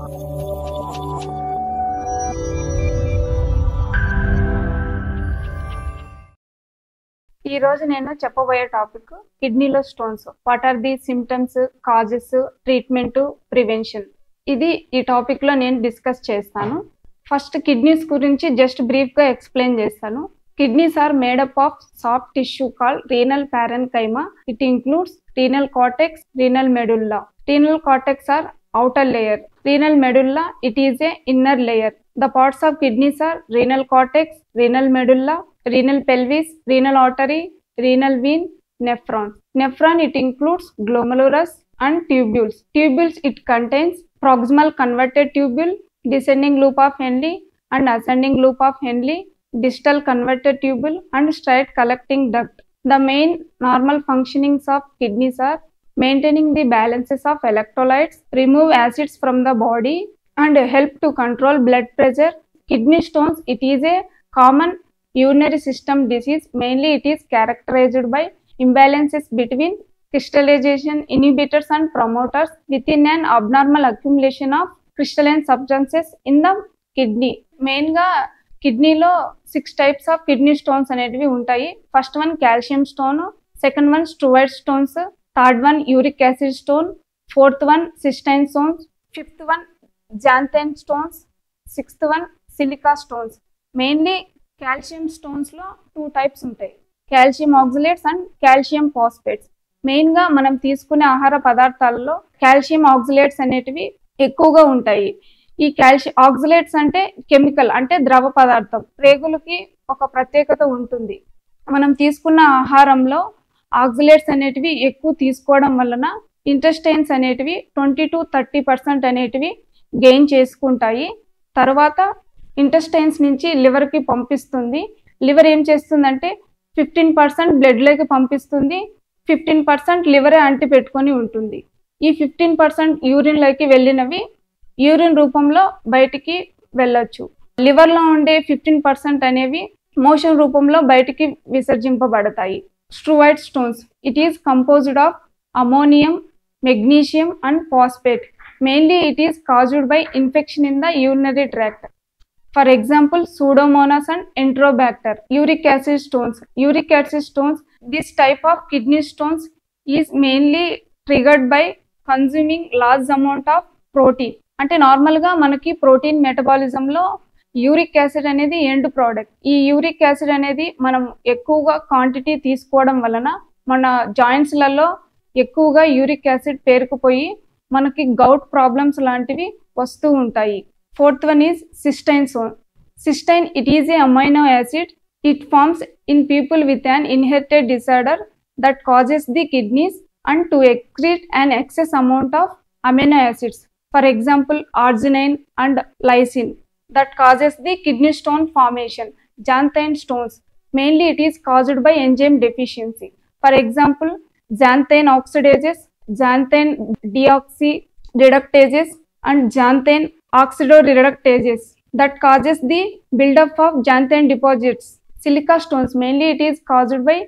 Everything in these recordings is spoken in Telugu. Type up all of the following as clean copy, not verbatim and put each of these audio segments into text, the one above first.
ఈ రోజు నేను చెప్పబోయే టాపిక్ కిడ్నీలో stones. What are the symptoms, causes, treatment, prevention. ఇది ఈ టాపిక్ లో నేను డిస్కస్ చేస్తాను. ఫస్ట్ కిడ్నీస్ గురించి జస్ట్ బ్రీఫ్ గా ఎక్స్ప్లెయిన్ చేస్తాను. Kidneys are made up of soft tissue called renal parenchyma. It includes renal cortex, renal medulla. Renal cortex are outer layer. Renal medulla, it is a inner layer. The parts of kidneys are renal cortex, renal medulla, renal pelvis, renal artery, renal vein, nephron. Nephron, it includes glomerulus and tubules. Tubules, it contains proximal converted tubule, descending loop of Henle and ascending loop of Henle, distal converted tubule and straight collecting duct. The main normal functionings of kidneys are maintaining the balances of electrolytes, remove acids from the body and help to control blood pressure. Kidney stones, it is a common urinary system disease. Mainly it is characterized by imbalances between crystallization inhibitors and promoters within an abnormal accumulation of crystalline substances in the kidney. Main ga కిడ్నీలో 6 టైప్స్ ఆఫ్ కిడ్నీ స్టోన్స్ అనేటివి ఉంటాయి. First one calcium stone, second one struvite stones, third one uric acid stone, fourth one cystine stones, fifth one xanthine stones, sixth one silica stones. Mainly calcium స్టోన్స్లో 2 టైప్స్ ఉంటాయి, calcium oxalates and calcium phosphates. మెయిన్గా మనం తీసుకునే ఆహార పదార్థాలలో కాల్షియం ఆక్సిలేట్స్ అనేటివి ఎక్కువగా ఉంటాయి. ఈ కాల్షియం ఆక్సిలేట్స్ అంటే కెమికల్, అంటే ద్రవ పదార్థం. రేగులకి ఒక ప్రత్యేకత ఉంటుంది. మనం తీసుకున్న ఆహారంలో ఆక్సిలేట్స్ అనేటివి ఎక్కువ తీసుకోవడం వలన ఇంటెస్టైన్స్ అనేటివి 20 to 30% అనేటివి గెయిన్ చేసుకుంటాయి. తర్వాత ఇంటెస్టైన్స్ నుంచి లివర్కి పంపిస్తుంది. లివర్ ఏం చేస్తుందంటే 15% బ్లడ్లోకి పంపిస్తుంది, 15% లివరే అంటి పెట్టుకొని ఉంటుంది. ఈ 15% యూరిన్లోకి వెళ్ళినవి యూరిన్ రూపంలో బయటికి వెళ్ళొచ్చు. లివర్లో ఉండే 15% అనేవి మోషన్ రూపంలో బయటికి విసర్జింపబడతాయి. Struvite stones, it is composed of ammonium, magnesium and phosphate. Mainly it is caused by infection in the urinary tract. For example pseudomonas and enterobacter. Uric acid stones. Uric acid stones, this type of kidney stones is mainly triggered by consuming large amount of protein. అంటే నార్మల్గా మనకి ప్రోటీన్ మెటబాలిజంలో యూరిక్ యాసిడ్ అనేది ఎండ్ ప్రోడక్ట్. ఈ యూరిక్ యాసిడ్ అనేది మనం ఎక్కువగా క్వాంటిటీ తీసుకోవడం వలన మన జాయింట్స్లలో ఎక్కువగా యూరిక్ యాసిడ్ పేరుకుపోయి మనకి గౌట్ ప్రాబ్లమ్స్ లాంటివి వస్తూ ఉంటాయి. Fourth one is cystine stone. Cystine, it is a amino acid. It forms in people with an inherited disorder that causes the kidneys and to excrete an excess amount of amino acids, for example arginine and lysine, that causes the kidney stone formation. Xanthine stones, mainly it is caused by enzyme deficiency. For example xanthine oxidases, xanthine deoxyreductases and xanthine oxidoreductases, that causes the buildup of xanthine deposits. Silica stones, mainly it is caused by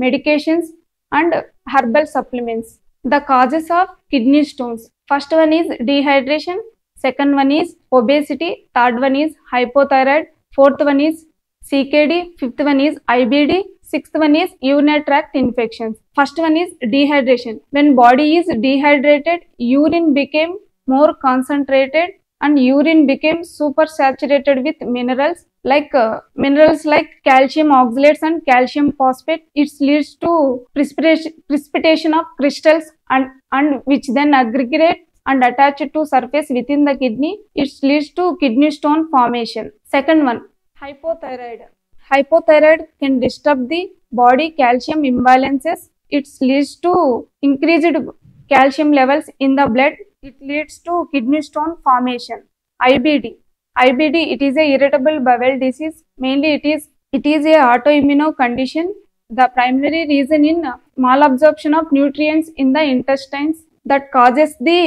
medications and herbal supplements. The causes of kidney stones, first one is dehydration, second one is obesity, third one is hypothyroid, fourth one is CKD, fifth one is IBD, sixth one is urinary tract infections. First one is dehydration. When body is dehydrated, urine became more concentrated and urine became super saturated with minerals like calcium oxalates and calcium phosphate. It leads to precipitation of crystals and which then aggregate and attach to surface within the kidney. It leads to kidney stone formation. Second one, hypothyroid. Hypothyroid can disturb the body calcium imbalances. It leads to increased calcium levels in the blood. It leads to kidney stone formation. IBD. IBD, it is a irritable bowel disease. Mainly it is a autoimmune condition. The primary reason in malabsorption of nutrients in the intestines that causes the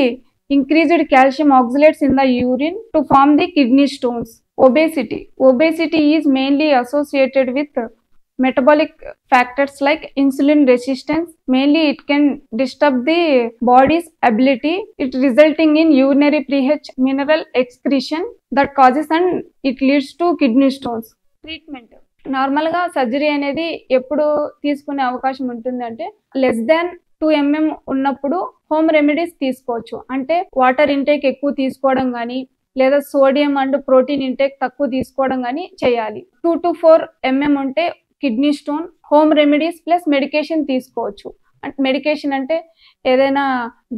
increased calcium oxalates in the urine to form the kidney stones. Obesity. Obesity is mainly associated with metabolic factors like insulin resistance. Mainly it can disturb the body's ability, it resulting in urinary pH mineral excretion that causes and it leads to kidney stones. Treatment నార్మల్గా సర్జరీ అనేది ఎప్పుడు తీసుకునే అవకాశం ఉంటుందంటే లెస్ దాన్ 2 mm ఉన్నప్పుడు హోమ్ రెమెడీస్ తీసుకోవచ్చు. అంటే వాటర్ ఇంటేక్ ఎక్కువ తీసుకోవడం కానీ లేదా సోడియం అండ్ ప్రోటీన్ ఇంటేక్ తక్కువ తీసుకోవడం కానీ చేయాలి. 2 to 4 mm ఉంటే kidney stone home remedies plus medication తీసుకోవచ్చు. మెడికేషన్ అంటే ఏదైనా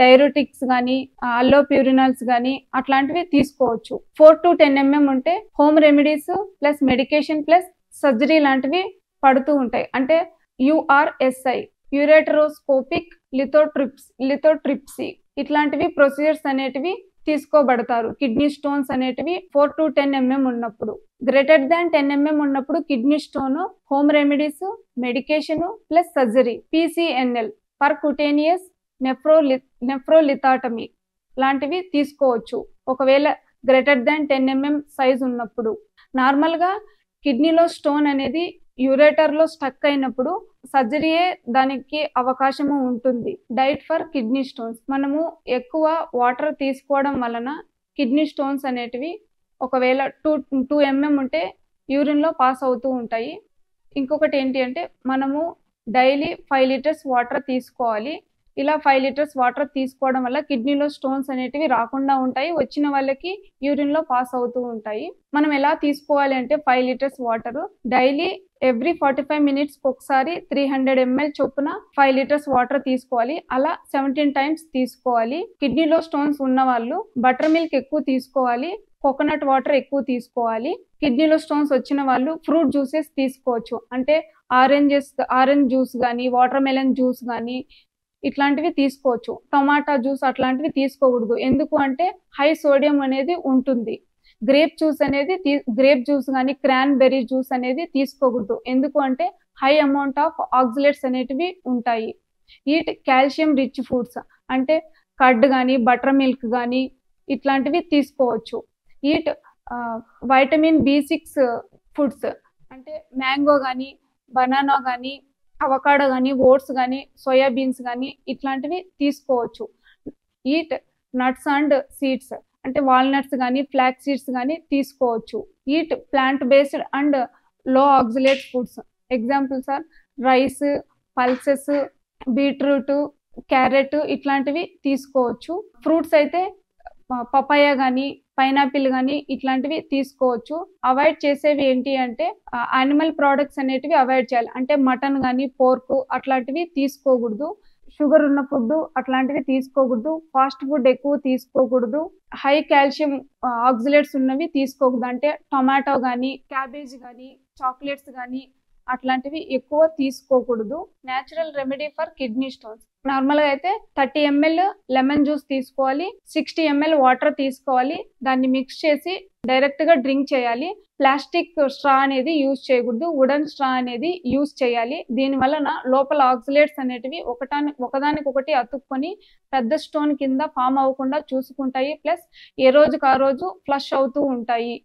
డైరోటిక్స్ కానీ అల్లోప్యూరినాల్స్ కానీ అట్లాంటివి తీసుకోవచ్చు. 4 to 10 mm ఉంటే home remedies plus medication plus surgery లాంటివి పడుతూ ఉంటాయి. అంటే URSI యూరెటరోస్కోపిక్ లిథోట్రిప్సీ ఇట్లాంటివి ప్రొసీజర్స్ అనేటివి తీసుకోబడతారు కిడ్నీ స్టోన్స్ అనేటివి 4 to 10 mm ఉన్నప్పుడు. గ్రేటర్ దాన్ 10 mm ఉన్నప్పుడు kidney stone home remedies medication plus surgery PCNL పర్కుటేనియస్ నెఫ్రోలిథాటమీ లాంటివి తీసుకోవచ్చు ఒకవేళ గ్రేటర్ దాన్ 10 mm సైజ్ ఉన్నప్పుడు. నార్మల్గా కిడ్నీలో స్టోన్ అనేది యూరేటర్లో స్టక్ అయినప్పుడు సర్జరీయే దానికి అవకాశము ఉంటుంది. డైట్ ఫర్ కిడ్నీ స్టోన్స్, మనము ఎక్కువ వాటర్ తీసుకోవడం వలన కిడ్నీ స్టోన్స్ అనేటివి ఒకవేళ 2 mm ఉంటే యూరిన్లో పాస్ అవుతూ ఉంటాయి. ఇంకొకటి ఏంటి అంటే మనము డైలీ 5 liters వాటర్ తీసుకోవాలి. ఇలా 5 liters వాటర్ తీసుకోవడం వల్ల కిడ్నీలో స్టోన్స్ అనేటివి రాకుండా ఉంటాయి, వచ్చిన వాళ్ళకి యూరిన్లో పాస్ అవుతూ ఉంటాయి. మనం ఎలా తీసుకోవాలి అంటే 5 liters water daily every 45 minutes ఒకసారి 300 ml చొప్పున 5 liters వాటర్ తీసుకోవాలి. అలా 17 times తీసుకోవాలి. కిడ్నీలో స్టోన్స్ ఉన్న వాళ్ళు బటర్ మిల్క్ ఎక్కువ తీసుకోవాలి, కోకోనట్ వాటర్ ఎక్కువ తీసుకోవాలి. కిడ్నీలో స్టోన్స్ వచ్చిన వాళ్ళు ఫ్రూట్ జ్యూసెస్ తీసుకోవచ్చు. అంటే ఆరెంజ్ జ్యూస్ కానీ వాటర్ మెలన్ జ్యూస్ కానీ ఇట్లాంటివి తీసుకోవచ్చు. టమాటా జ్యూస్ అట్లాంటివి తీసుకోకూడదు, ఎందుకు అంటే హై సోడియం అనేది ఉంటుంది. గ్రేప్ జ్యూస్ కానీ క్రాన్బెర్రీ జ్యూస్ అనేది తీసుకోకూడదు, ఎందుకు అంటే హై అమౌంట్ ఆఫ్ ఆక్సిలేట్స్ అనేటివి ఉంటాయి. ఈట్ కాల్షియం రిచ్ ఫుడ్స్ అంటే కర్డ్ కానీ బటర్ మిల్క్ కానీ ఇట్లాంటివి తీసుకోవచ్చు. ఈట్ వైటమిన్ B6 ఫుడ్స్ అంటే మ్యాంగో కానీ బనానా కానీ అవకాడో కానీ ఓట్స్ కానీ సోయాబీన్స్ కానీ ఇట్లాంటివి తీసుకోవచ్చు. ఈట్ నట్స్ అండ్ సీడ్స్ అంటే వాల్నట్స్ కానీ ఫ్లాక్స్ సీడ్స్ కానీ తీసుకోవచ్చు. Eat plant based and low oxalate foods, examples are rice, pulses, beetroot, carrot ఇట్లాంటివి తీసుకోవచ్చు. ఫ్రూట్స్ అయితే పపాయ కానీ పైనాపిల్ కానీ ఇట్లాంటివి తీసుకోవచ్చు. అవాయిడ్ చేసేవి ఏంటి అంటే యానిమల్ ప్రోడక్ట్స్ అనేటివి అవాయిడ్ చేయాలి. అంటే మటన్ కానీ పోర్క్ అట్లాంటివి తీసుకోకూడదు. షుగర్ ఉన్న ఫుడ్ అట్లాంటివి తీసుకోకూడదు. ఫాస్ట్ ఫుడ్ ఎక్కువ తీసుకోకూడదు. హై కాల్షియం ఆక్సిలేట్స్ ఉన్నవి తీసుకోకూడదు. అంటే టొమాటో కానీ క్యాబేజ్ కానీ చాక్లెట్స్ కానీ అట్లాంటివి ఎక్కువ తీసుకోకూడదు. Natural remedy for kidney stones నార్మల్గా అయితే 30 ml లెమన్ జ్యూస్ తీసుకోవాలి, 60 ml వాటర్ తీసుకోవాలి. దాన్ని మిక్స్ చేసి డైరెక్ట్గా డ్రింక్ చేయాలి. ప్లాస్టిక్ స్ట్రా అనేది యూజ్ చేయకూడదు, వుడెన్ స్ట్రా అనేది యూజ్ చేయాలి. దీని వలన లోపల ఆక్సిలేట్స్ అనేటివి ఒకదానికొకటి అతుక్కొని పెద్ద స్టోన్ కింద ఫామ్ అవ్వకుండా చూసుకుంటాయి. ప్లస్ ఏ రోజుకు ఆ రోజు ఫ్లష్ అవుతూ ఉంటాయి.